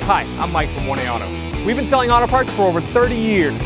Hi, I'm Mike from 1A Auto. We've been selling auto parts for over 30 years.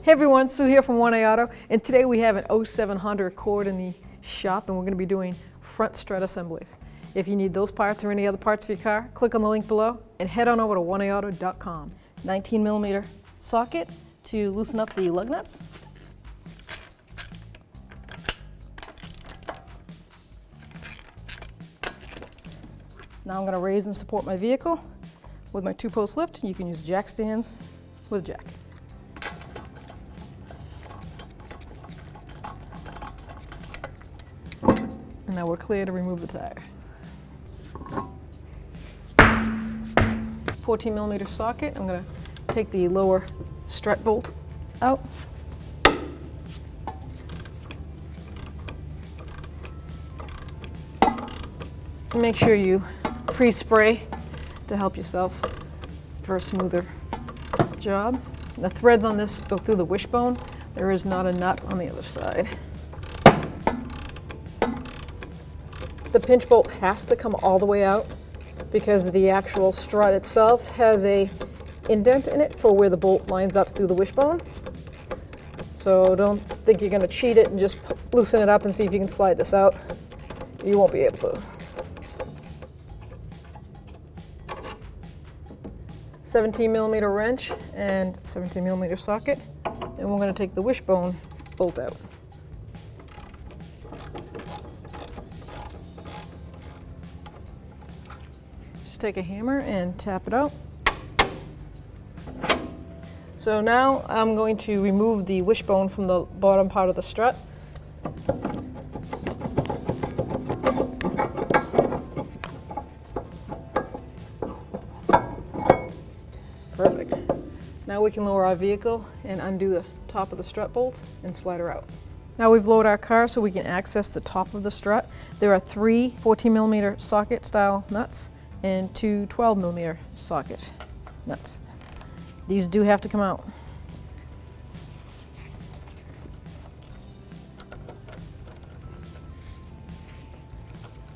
Hey everyone, Sue here from 1A Auto, and today we have an 07 Honda Accord in the shop, and we're going to be doing front strut assemblies. If you need those parts or any other parts for your car, click on the link below and head on over to 1aauto.com. 19mm socket to loosen up the lug nuts. Now I'm going to raise and support my vehicle with my 2-post lift. You can use jack stands with a jack. And now we're clear to remove the tire. 14mm socket. I'm going to take the lower strut bolt out. And make sure you pre-spray to help yourself for a smoother job. The threads on this go through the wishbone. There is not a nut on the other side. The pinch bolt has to come all the way out because the actual strut itself has a indent in it for where the bolt lines up through the wishbone. So don't think you're going to cheat it and just loosen it up and see if you can slide this out. You won't be able to. 17mm wrench and 17mm socket, and we're going to take the wishbone bolt out. Just take a hammer and tap it out. So now I'm going to remove the wishbone from the bottom part of the strut. Perfect. Now we can lower our vehicle and undo the top of the strut bolts and slide her out. Now we've lowered our car so we can access the top of the strut. There are 3 14mm socket style nuts and 2 12mm socket nuts. These do have to come out.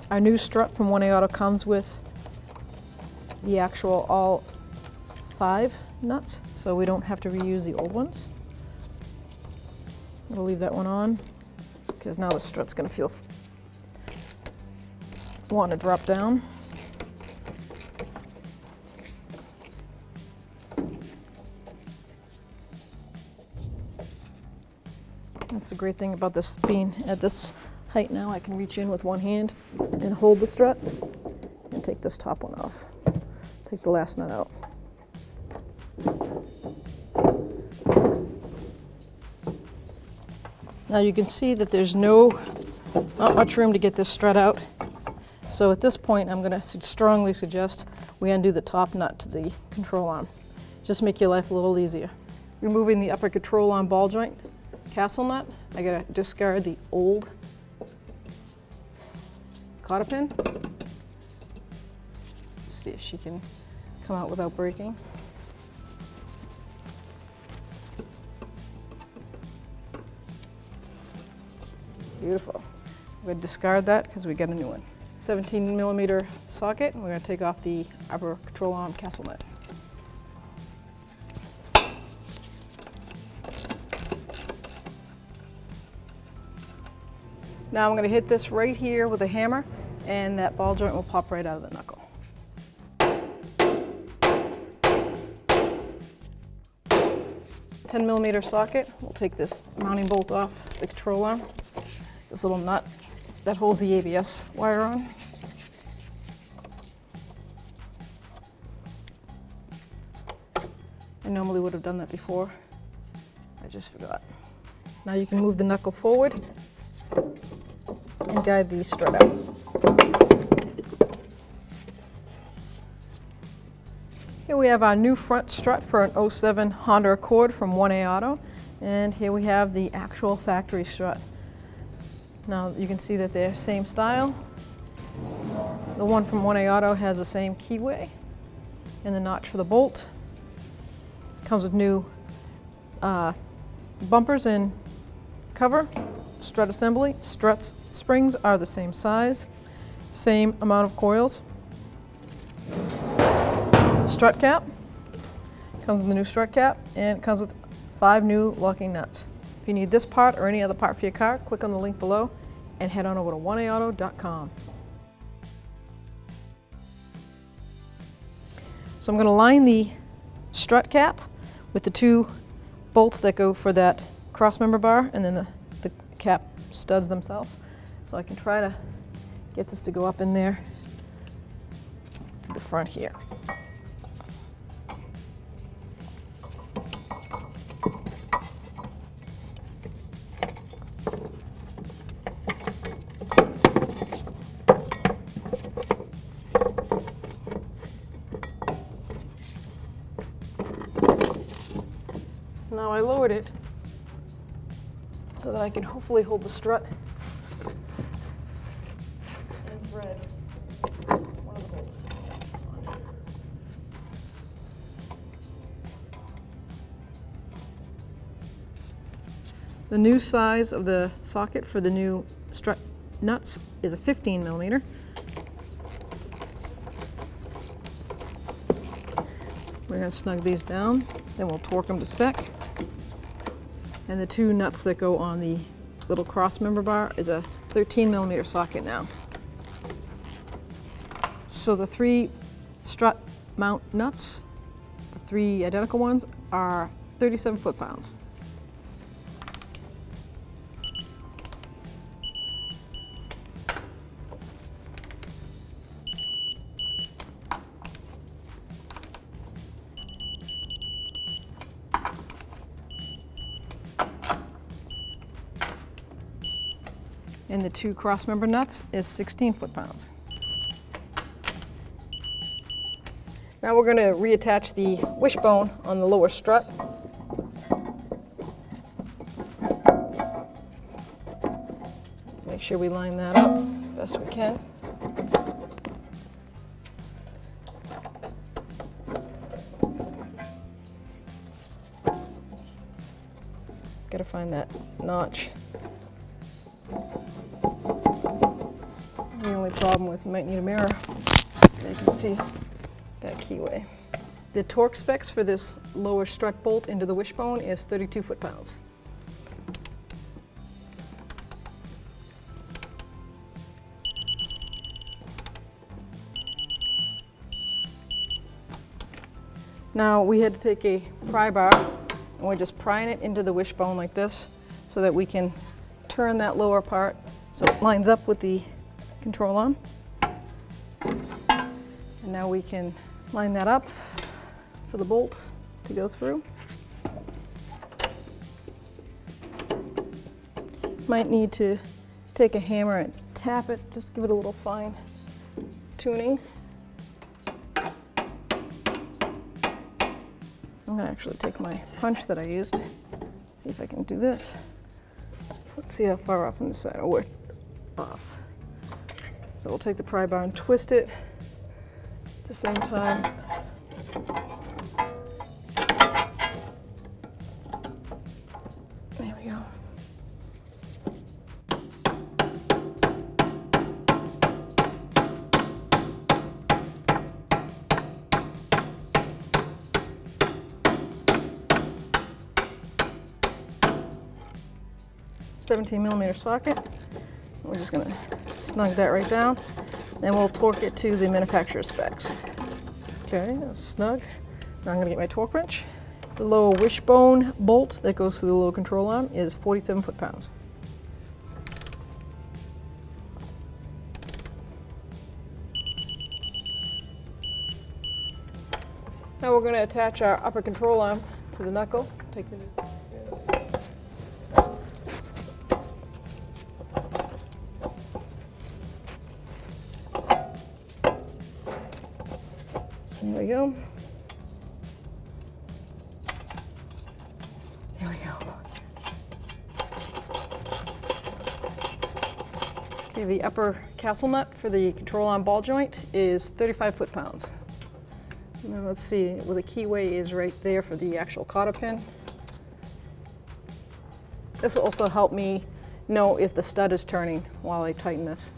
Our new strut from 1A Auto comes with the actual all 5 nuts, so we don't have to reuse the old ones. We'll leave that one on because now the strut's going to want to drop down. That's the great thing about this being at this height now. I can reach in with one hand and hold the strut and take this top one off. Take the last nut out. Now you can see that there's not much room to get this strut out. So at this point, I'm going to strongly suggest we undo the top nut to the control arm. Just make your life a little easier. Removing the upper control arm ball joint castle nut, I got to discard the old cotter pin. Let's see if she can come out without breaking. Beautiful. We're going to discard that because we got a new one. 17mm socket, and we're going to take off the upper control arm castle nut. Now I'm going to hit this right here with a hammer, and that ball joint will pop right out of the knuckle. 10mm socket, we'll take this mounting bolt off the control arm. This little nut that holds the ABS wire on. I normally would have done that before. I just forgot. Now you can move the knuckle forward and guide the strut out. Here we have our new front strut for an 07 Honda Accord from 1A Auto. And here we have the actual factory strut. Now you can see that they're same style. The one from 1A Auto has the same keyway and the notch for the bolt. Comes with new bumpers and cover, strut assembly. Struts springs are the same size, same amount of coils. Strut cap, comes with the new strut cap, and it comes with 5 new locking nuts. If you need this part or any other part for your car, click on the link below and head on over to 1aauto.com. So I'm going to line the strut cap with the 2 bolts that go for that crossmember bar, and then the cap studs themselves. So I can try to get this to go up in there to the front here. Now I lowered it so that I can hopefully hold the strut and thread one of the bolts that's on. The new size of the socket for the new strut nuts is a 15 millimeter. We're going to snug these down, then we'll torque them to spec. And the 2 nuts that go on the little cross member bar is a 13 millimeter socket now. So the 3 strut mount nuts, the 3 identical ones, are 37 foot-pounds. And the 2 crossmember nuts is 16 foot-pounds. Now we're going to reattach the wishbone on the lower strut. Make sure we line that up best we can. Got to find that notch. The only problem with, you might need a mirror so you can see that keyway. The torque specs for this lower strut bolt into the wishbone is 32 foot-pounds. Now we had to take a pry bar and we're just prying it into the wishbone like this so that we can turn that lower part so it lines up with the control arm. And now we can line that up for the bolt to go through. Might need to take a hammer and tap it, just give it a little fine tuning. I'm gonna actually take my punch that I used, see if I can do this. Let's see how far off on this side. Oh, we're off. So we'll take the pry bar and twist it at the same time. There we go. $17mm socket. We're just going to snug that right down. Then we'll torque it to the manufacturer's specs. Okay, that's snug. Now I'm going to get my torque wrench. The low wishbone bolt that goes through the low control arm is 47 foot-pounds. Now we're going to attach our upper control arm to the knuckle. Take the There we go. There we go. Okay, the upper castle nut for the control arm ball joint is 35 foot-pounds. And then let's see where the keyway is right there for the actual cotter pin. This will also help me know if the stud is turning while I tighten this.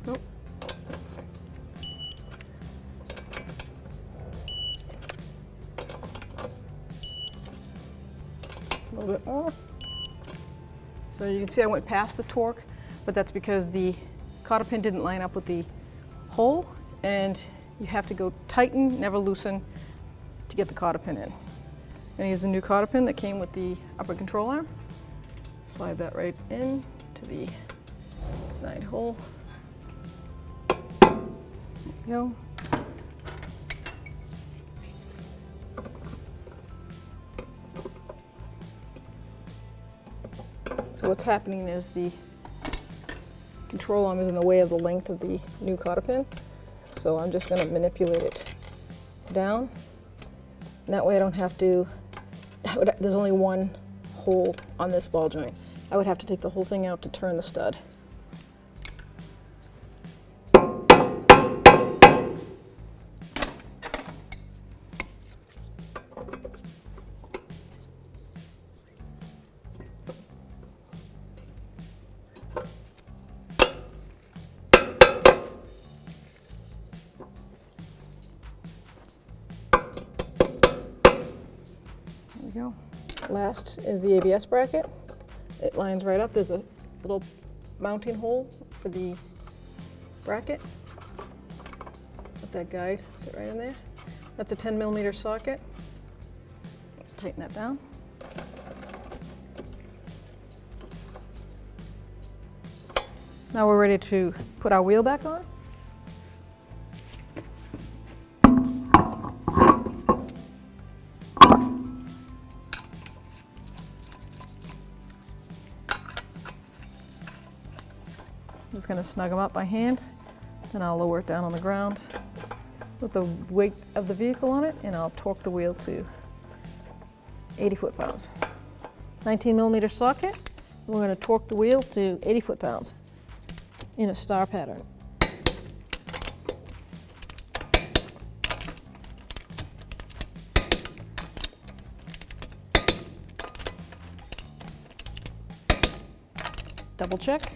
Nope. A little bit more. So you can see I went past the torque, but that's because the cotter pin didn't line up with the hole, and you have to go tighten, never loosen, to get the cotter pin in. I'm going to use the new cotter pin that came with the upper control arm. Slide that right in to the designed hole. There we go. So what's happening is the control arm is in the way of the length of the new cotter pin. So I'm just going to manipulate it down. And that way I don't have to, there's only one hole on this ball joint. I would have to take the whole thing out to turn the stud. Go. Last is the ABS bracket. It lines right up. There's a little mounting hole for the bracket. Let that guide sit right in there. That's a 10mm socket. Tighten that down. Now we're ready to put our wheel back on. I'm just going to snug them up by hand, then I'll lower it down on the ground with the weight of the vehicle on it, and I'll torque the wheel to 80 foot-pounds. 19mm socket, and we're going to torque the wheel to 80 foot-pounds in a star pattern. Double check.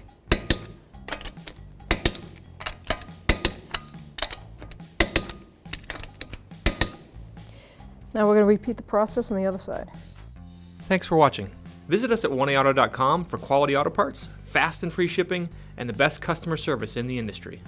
Now we're going to repeat the process on the other side. Thanks for watching. Visit us at oneauto.com for quality auto parts, fast and free shipping, and the best customer service in the industry.